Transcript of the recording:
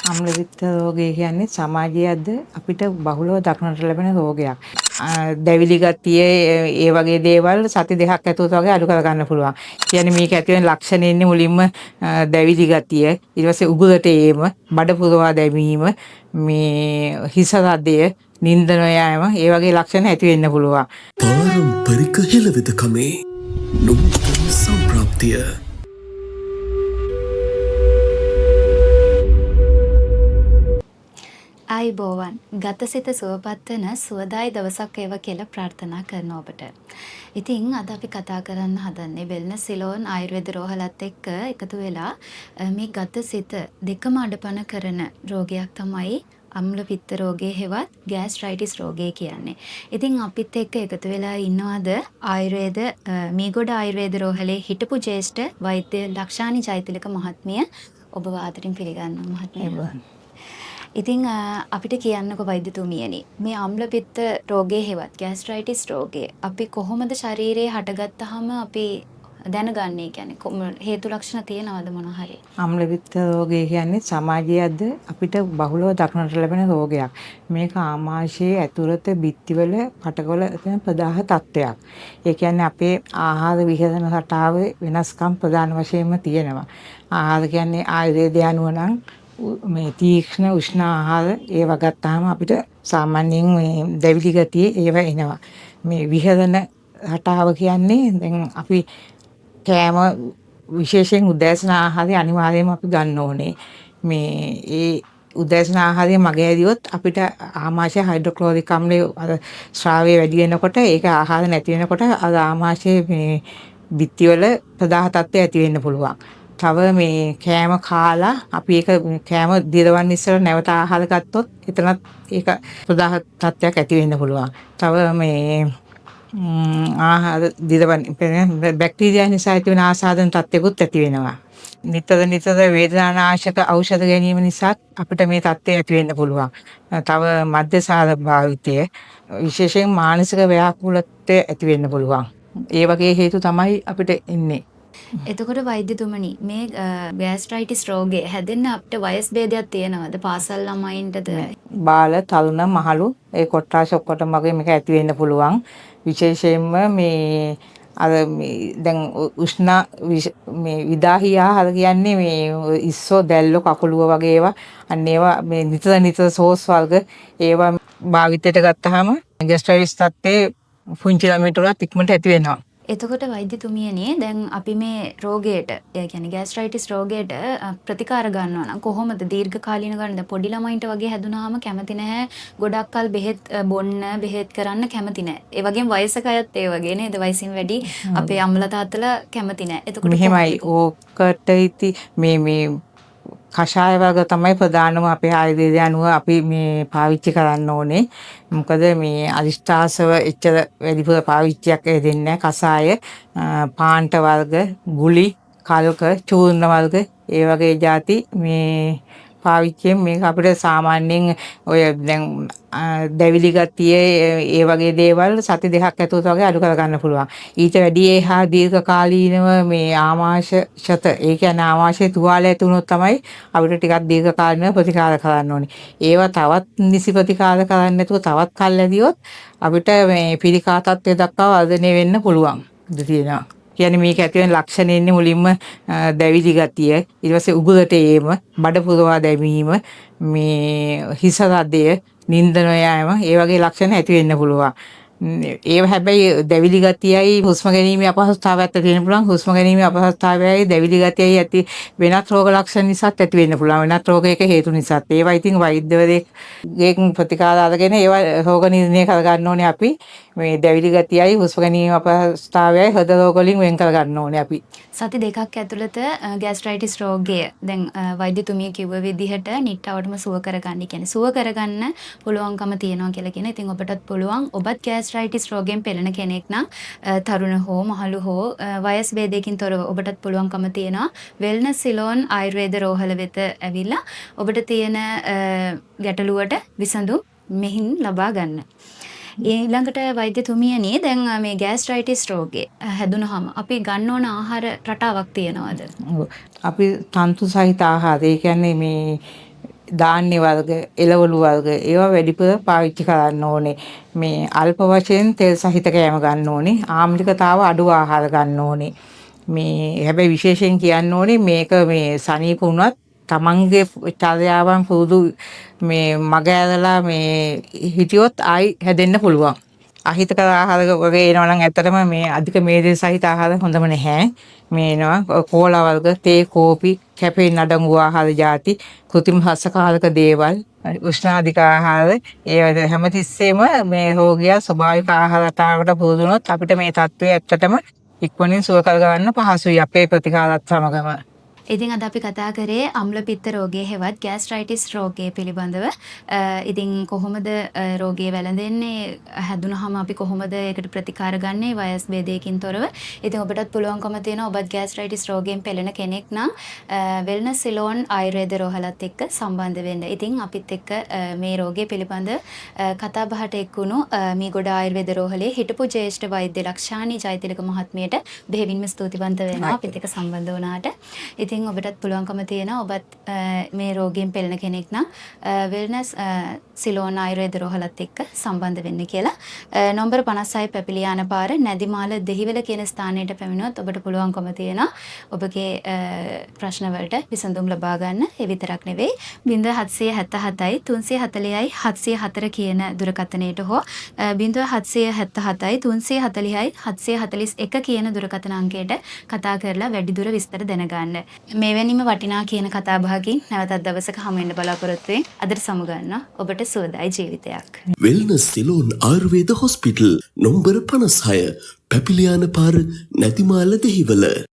අම්ල පිත්ත රෝගය කියන්නේ සමාජයේද අපිට බහුලව දක්නට ලැබෙන රෝගයක්. දැවිලි ගතිය ඒ වගේ දේවල් සති දෙකක් ඇතුළත වගේ අඩු කරගන්න පුළුවන්. කියන්නේ මේක ඇති වෙන ලක්ෂණ ඉන්නේ මුලින්ම දැවිලි ගතිය, ඊට පස්සේ උගුරට ඒම, බඩ පුරවා දැමීම, මේ හිස රදය, නිින්ද නොයෑම, ඒ වගේ ලක්ෂණ ඇති වෙන්න පුළුවන්. පාරම්පරික හෙළවෙදකමේ නූතන සම්ප්‍රාප්තිය. ආයුබෝවන් ගතසිත සුවපත් වෙන සුවදායි දවසක් වේවා කියලා ප්‍රාර්ථනා කරනවා ඔබට. ඉතින් අද අපි කතා කරන්න හදන්නේ වෙල්නස් සිලෝන් ආයුර්වේද රෝහලත් එක්ක එකතු වෙලා මේ ගතසිත දෙකම අඩපණ කරන රෝගයක් තමයි අම්ල පිත්ත රෝගය හෙවත් ගෑස්ට්‍රයිටිස් රෝගය කියන්නේ. ඉතින් අපිත් එක්ක එකතු වෙලා ඉන්නවද ආයුර්වේද මීගොඩ ආයුර්වේද රෝහලේ හිටපු ජ්‍යෙෂ්ඨ වෛද්‍ය ලක්ෂානි ජයතිලක මහත්මිය ඔබ ආදරෙන් පිළිගන්නවා මහත්මිය. ඉතින් අපිට කියන්නකො වෛද්‍යතුමියනි මේ අම්ල පිත්ත රෝගය හෙවත් ගෑස්ට්‍රයිටිස් රෝගය අපි කොහොමද ශරීරයේ හටගත්තාම අපි දැනගන්නේ කියන්නේ හේතු ලක්ෂණ තියෙනවද මොන හරි? අම්ල පිත්ත රෝගය කියන්නේ සමාජයේද අපිට බහුලව දක්නට ලැබෙන රෝගයක්. මේක ආමාශයේ ඇතුළත බිත්තිවල පටකවල තියෙන ප්‍රදාහ තත්ත්වයක්. ඒ කියන්නේ අපේ ආහාර විහරණ රටාවේ වෙනස්කම් ප්‍රධාන වශයෙන්ම තියෙනවා. ආහාර කියන්නේ ආයුර්වේදය අනුව නම් මේ තීක්ෂණ උෂ්ණ ආහාර ඒවා ගත්තාම අපිට සාමාන්‍යයෙන් මේ දැවිලි ගතිය ඒවා එනවා. මේ විහරණ රටාව කියන්නේ දැන් අපි කෑම විශේෂයෙන් උදෑසන ආහාරය අනිවාර්යයෙන්ම අපි ගන්න ඕනේ. මේ ඒ උදෑසන ආහාරය මගේ ඇදියොත් අපිට ආමාශය හයිඩ්‍රොක්ලෝරික් අම්ලය අර ශ්‍රාවය වැඩි වෙනකොට ඒක ආහාර නැති වෙනකොට අර ආමාශයේ මේ බිත්තිවල ප්‍රදාහ තත්ත්වය ඇති වෙන්න පුළුවන්. තව මේ කෑම කාලා අපි ඒක කෑම දිරවන්න ඉස්සර නැවත ආහාර ගත්තොත් එතනත් ඒක ප්‍රදාහ තත්ත්වයක් ඇති වෙන්න පුළුවන්. තව මේ ආහාර දිරවන්න බැක්ටීරියා නිසා ඇති වෙන ආසාදන තත්ත්වයකුත් ඇති වෙනවා. නිතර වේදනානාශක ඖෂධ ගැනීම නිසා අපිට මේ තත්ත්වය ඇති වෙන්න පුළුවන්. තව මද්යසාර භාවිතය විශේෂයෙන් මානසික ව්‍යාකූලත්වය ඇති වෙන්න පුළුවන්. ඒ වගේ හේතු තමයි අපිට එන්නේ. එතකොට වෛද්‍යතුමනි මේ ගෑස්ට්‍රයිටිස් රෝගය හැදෙන්න අපිට වයස් භේදයක් තියෙනවද? පාසල් ළමයින්ටද? බාල, තරුණ, මහලු ඒ කොට්ටාශ ඔක්කොටම වගේ මේක ඇති වෙන්න පුළුවන්. විශේෂයෙන්ම මේ අර දැන් උෂ්ණ මේ විදාහී ආහාර කියන්නේ මේ ඉස්සෝ දැල්ලෝ කකුලුව වගේ ඒවා අන්න ඒවා මේ නිතර සෝස් වර්ග ඒවා භාවිතයට ගත්තාම ගෑස්ට්‍රයිටිස් තත්ත්වයේ පුංචි ළමයින්ට උනත් ඉක්මනට ඇති වෙනවා. එතකොට වෛද්‍යතුමියනේ දැන් අපි මේ රෝගයට ඒ කියන්නේ ගෑස්ට්‍රයිටිස් රෝගයට ප්‍රතිකාර ගන්නවා නම් කොහොමද දීර්ඝ කාලීන ගන්නද? පොඩි ළමයින්ට වගේ හැදුනාම කැමති නැහැ. ගොඩක් කල් බෙහෙත් බොන්න බෙහෙත් කරන්න කැමති නැහැ. ඒ වගේම වයසක අයත් ඒ වගේ නේද? වයසින් වැඩි අපේ අම්මලා තාත්තලා කැමති නැහැ. එතකොට මෙහෙමයි ඕකට ඉති මේ කෂාය වර්ග තමයි ප්‍රධානම අපේ ආයුර්වේදය අනුව අපි මේ පාවිච්චි කරන්න ඕනේ. මොකද මේ අරිෂ්ඨාසව එච්චර වැඩිපුර පාවිච්චියක් දෙන්නේ නැහැ. කෂාය, පාන්ට වර්ග, ගුලි, කල්ක, චූර්ණ වර්ග ඒ වගේ જાති මේ පාවිච්චියෙන් මේක අපිට සාමාන්‍යයෙන් ඔය දැන් දැවිලි ගතිය ඒ වගේ දේවල් සති දෙකක් ඇතුළත වගේ අඩු කරගන්න පුළුවන්. ඊට වැඩි එහා දීර්ඝ කාලීනව මේ ආමාශ ක්ෂත ඒ කියන්නේ ආමාශයේ තුවාල ඇති වුණොත් තමයි අපිට ටිකක් දීර්ඝ කාලීනව ප්‍රතිකාර කරන්න ඕනේ. ඒවා තවත් නිසි ප්‍රතිකාර කරන්න නැතුව තවත් කල් ඇදියොත් අපිට මේ පිළිකා තත්ත්වය දක්වා වර්ධනය වෙන්න පුළුවන්. තියෙනවා. කියන්නේ මේක ඇති වෙන ලක්ෂණ ඉන්නේ මුලින්ම දැවිලි ගතිය, ඊට පස්සේ උගුරට ඒම, බඩ පුරවා දැමීම, මේ හිස රදය, නිින්ද නොයෑම, ඒ වගේ ලක්ෂණ ඇති වෙන්න පුළුවන්. ඒව හැබැයි දැවිලි ගතියයි හුස්ම ගැනීමේ අපහසුතාවයක් ඇති වෙන්න පුළුවන්. හුස්ම ගැනීමේ අපහසුතාවයයි දැවිලි ගතියයි ඇති වෙනත් රෝග ලක්ෂණ නිසාත් ඇති වෙන්න පුළුවන්. වෙනත් රෝගයක හේතු නිසාත්. ඒවා ඉතින් වෛද්‍යවරයෙක්ගෙන් ප්‍රතිකාර අරගෙන ඒවා රෝග නිర్ణය කරගන්න ඕනේ අපි. මේ දැවිලි ගතියයි හුස්ම ගැනීම අපහසුතාවයයි හෘද රෝග වලින් වෙන් කරගන්න ඕනේ අපි. සති දෙකක් ඇතුළත ගෑස්ට්‍රයිටිස් රෝගය දැන් වෛද්‍යතුමිය කිව්ව විදිහට නිට්ටවටම සුව කරගන්න. කියන්නේ සුව කරගන්න පුළුවන්කම තියෙනවා කියලා කියන. ඉතින් ඔබටත් පුළුවන්. ඔබත් ගෑස්ට්‍රයිටිස් රෝගයෙන් පෙළෙන කෙනෙක් නම් තරුණ හෝ මහලු හෝ වයස් භේදයකින් තොරව ඔබටත් පුළුවන්කම තියෙනවා වෙල්නස් සිලෝන් ආයුර්වේද රෝහල වෙත ඇවිල්ලා ඔබට තියෙන ගැටලුවට විසඳුම් මෙහින් ලබා ගන්න. ඊළඟට වෛද්‍යතුමියනි දැන් මේ ගෑස්ට්‍රයිටිස් රෝගේ හැදුනහම අපි ගන්න ඕන ආහාර රටාවක් තියෙනවද? අපි තන්තු සහිත ආහාර ඒ කියන්නේ මේ ධාන්‍ය වර්ග, එළවලු වර්ග ඒවා වැඩිපුර පාවිච්චි කරන්න ඕනේ. මේ අල්ප වශයෙන් තෙල් සහිත කෑම ගන්න ඕනේ. ආම්ලිකතාව අඩු ආහාර ගන්න ඕනේ. මේ හැබැයි විශේෂයෙන් කියන්න ඕනේ මේක මේ සනීප වුණත් තමන්ගේ චර්යාවන් පුරුදු මේ මග ඇරලා මේ හිටියොත් ආයි හැදෙන්න පුළුවන්. අහිතකර ආහාර වගේ එනවා නම් ඇත්තටම මේ අධික මේදේ සහිත ආහාර හොඳම නැහැ. මේ එනවා කෝලා වර්ග, තේ, කෝපි, කැෆීන් අඩංගු ආහාර ಜಾති, කෘත්‍රිම හස්සකාරක දේවල්, උෂ්ණාධික ආහාර ඒ හැමතිස්සෙම මේ රෝගියා ස්වභාවික ආහාර රටාවකට පුරුදු වුණොත් අපිට මේ තත්ත්වය ඇත්තටම ඉක්මනින් සුව කර ගන්න පහසුයි අපේ ප්‍රතිකාරات සමගම. ඉතින් අද අපි කතා කරේ අම්ල පිත්ත රෝගය හෙවත් ગેස්ට්‍රයිටිස් රෝගය පිළිබඳව. ඉතින් කොහොමද රෝගය වැළඳෙන්නේ, හැදුනහම අපි කොහොමද ඒකට ප්‍රතිකාර ගන්නේ වයස් භේදයකින් තොරව. ඉතින් ඔබටත් පුළුවන්කම තියෙනවා ඔබත් ગેස්ට්‍රයිටිස් රෝගයෙන් පෙළෙන කෙනෙක් නම් වෙල්නස් සිලෝන් ආයුර්වේද රෝහලත් එක්ක සම්බන්ධ වෙන්න. ඉතින් අපිත් එක්ක මේ රෝගය පිළිබඳ කතා බහට එක්වුණු මීගොඩ ආයුර්වේද රෝහලේ හිටපු ජ්‍යෙෂ්ඨ වෛද්‍ය ලක්ෂානි ජයතිලක මහත්මියට බෙහෙවින්ම ස්තුතිවන්ත වෙනවා අපිත් එක්ක සම්බන්ධ වුණාට. ඉතින් ඔබටත් පුළුවන්කම තියෙනවා ඔබත් මේ රෝගයෙන් පෙළෙන කෙනෙක් නම් වෙල්නස් සිලෝන් ආයුර්වේද රෝහලත් එක්ක සම්බන්ධ වෙන්න කියලා. නම්බර 56 පැපිලියාන පාර නැදිමාල දෙහිවල කියන ස්ථානයට පැමිණුවොත් ඔබට පුළුවන්කම තියෙනවා ඔබගේ ප්‍රශ්න වලට විසඳුම් ලබා ගන්න. ඒ විතරක් නෙවෙයි 0777යි 340යි 704 කියන දුරකථනයට හෝ 0777යි 340යි 741 කියන දුරකථන අංකයට කතා කරලා වැඩිදුර විස්තර දැනගන්න. මෙවැනිම වටිනා කියන කතා බහකින් නැවතත් දවසක හමු වෙන්න බලාපොරොත්තු වෙමින් අදට සමුගන්නවා. ඔබට සුවදායි ජීවිතයක්. වෙල්නස් සිලෝන් ආයුර්වේද හොස්පිටල් නොම්බර 56 පැපිලියාන පාර නැතිමාල දෙහිවල.